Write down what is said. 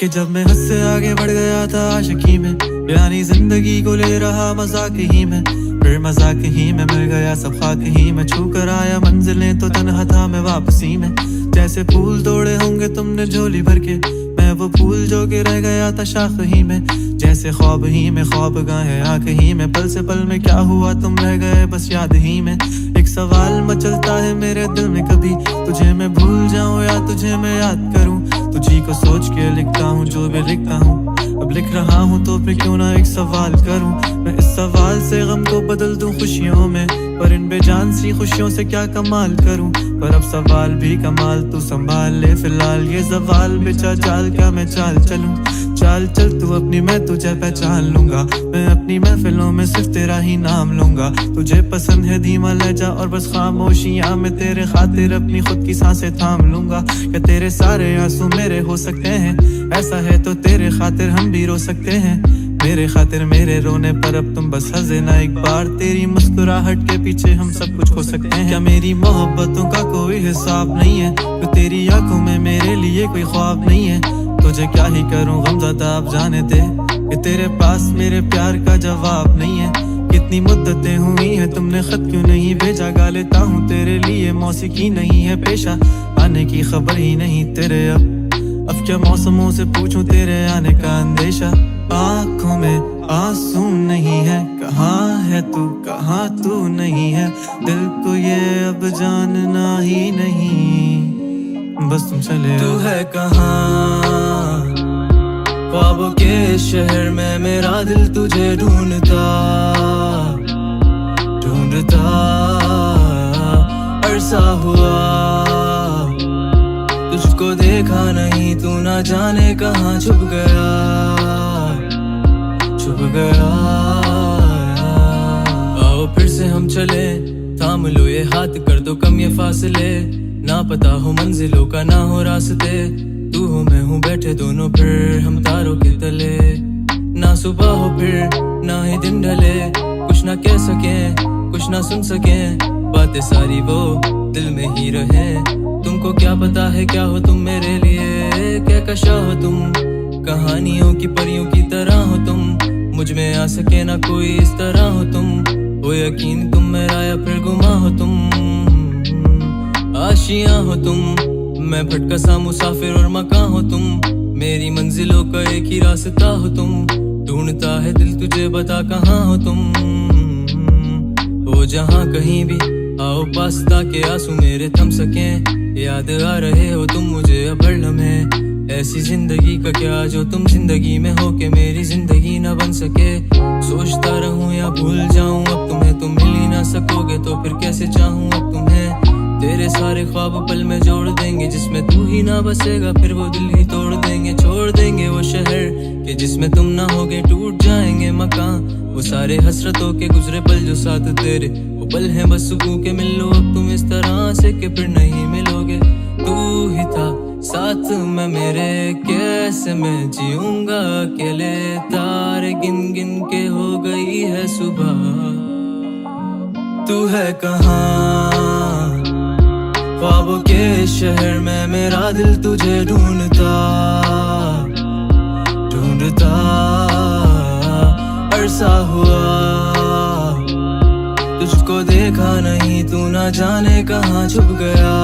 कि जब मैं हद से आगे बढ़ गया था आशिकी में, यानी जिंदगी को ले रहा मजाक ही में, फिर मजाक ही में मिल गया सब खाक ही में, छू कर आया मंजिलें तो तन्हा था मैं वापसी में। जैसे फूल तोड़े होंगे तुमने झोली भर के, मैं वो फूल जो के रह गया था शाख ही में। जैसे ख्वाब ही में ख्वाब गाहे आंख ही में, पल से पल में क्या हुआ तुम रह गए बस याद ही में। एक सवाल मचलता है मेरे दिल में, कभी तुझे मैं भूल जाऊं या तुझे मैं याद करूं। तुझी को सोच के लिखता हूँ जो भी लिखता हूँ, अब लिख रहा हूँ तो फिर क्यों ना एक सवाल करूं। मैं इस सवाल से गम को बदल दूं खुशियों में, पर इन बेजान सी खुशियों से क्या कमाल करूं। पर अब सवाल भी कमाल तू संभाल ले फिलहाल, ये सवाल बेचा चाल क्या मैं चाल चलूं। चाल चल तू अपनी, मैं तुझे पहचान लूंगा, मैं अपनी महफिलों में सिर्फ तेरा ही नाम लूंगा। तुझे पसंद है धीमा लहजा और बस खामोशियां, मैं तेरे खातिर अपनी खुद की सांसें थाम लूंगा। क्या तेरे सारे आंसू मेरे हो सकते हैं, ऐसा है तो तेरे खातिर हम भी रो सकते हैं। मेरे खातिर मेरे रोने पर अब तुम बस हंसे ना एक बार, तेरी मुस्कुराहट के पीछे हम सब कुछ खो सकते हैं। क्या मेरी मोहब्बतों का कोई हिसाब नहीं है, तो तेरी आंखों में मेरे लिए कोई ख्वाब नहीं है। तुझे क्या ही करूं गमज़दा अब जाने दे, कि तेरे पास मेरे प्यार का जवाब नहीं है। कितनी मुद्दतें हुई हैं तुमने खत क्यों नहीं भेजा, गा लेता हूँ तेरे लिए मौसीकी नहीं है पेशा, आने की खबर ही नहीं तेरे अब क्या मौसमों से पूछूं तेरे आने का अंदेशा। आँखों में आंसू नहीं है, कहाँ है तू कहाँ तू नहीं है, दिल को ये अब जानना ही नहीं, बस तुम चले तू है कहाँ। ख्वाबों के शहर में मेरा दिल तुझे ढूंढता ढूंढता अरसा हुआ, तुझको देखा नहीं तू ना जाने कहाँ छुप गया छुप गया। आओ फिर से हम चले, थाम लो ये हाथ कर दो कम ये फासले, ना पता हो मंजिलों का ना हो रास्ते, तू हो मैं हूँ बैठे दोनों फिर हम तारों के तले। ना सुबह हो फिर ना ही दिन ढले, कुछ ना कह सके कुछ ना सुन सके, बातें सारी वो दिल में ही रहे। तुमको क्या पता है क्या हो तुम मेरे लिए, क्या कशा हो तुम कहानियों की परियों की तरह हो तुम, मुझ में आ सके ना कोई इस तरह हो तुम, वो यकीन तुम मेरा या फिर गुमा हो तुम। आशियां हो तुम, मैं भटका सा मुसाफिर और मकान हो तुम, मेरी मंजिलों का एक ही रास्ता हो तुम, ढूंढता है दिल तुझे बता कहाँ हो तुम। हो जहाँ कहीं भी आओ पास ताकि आंसू मेरे थम सके, याद आ रहे हो तुम मुझे अब हर लम्हे, ऐसी जिंदगी का क्या जो तुम जिंदगी में हो के मेरी जिंदगी ना बन सके। सोचता रहूं या भूल जाऊं अब तुम्हें, तुम मिल ही ना सकोगे तो फिर कैसे चाहूं अब तुम्हें। तेरे सारे ख्वाब पल में जोड़ देंगे, जिसमें तू ही ना बसेगा फिर वो दिल ही तोड़ देंगे। छोड़ देंगे वो शहर के जिसमें तुम ना होगे, टूट जाएंगे मकान वो सारे हसरतों के गुजरे पल जो साथ तेरे, वो पल हैं बस सुकून के। मिल लो अब तुम इस तरह से कि फिर नहीं मिलोगे, तू ही था साथ में मेरे, कैसे मैं जीऊंगा अकेले। तारे गिन गिन के हो गई है सुबह, तू है कहाँ। ख्वाबों के शहर में मेरा दिल तुझे ढूंढता ढूंढता अरसा हुआ, तुझको देखा नहीं तू ना जाने कहाँ छुप गया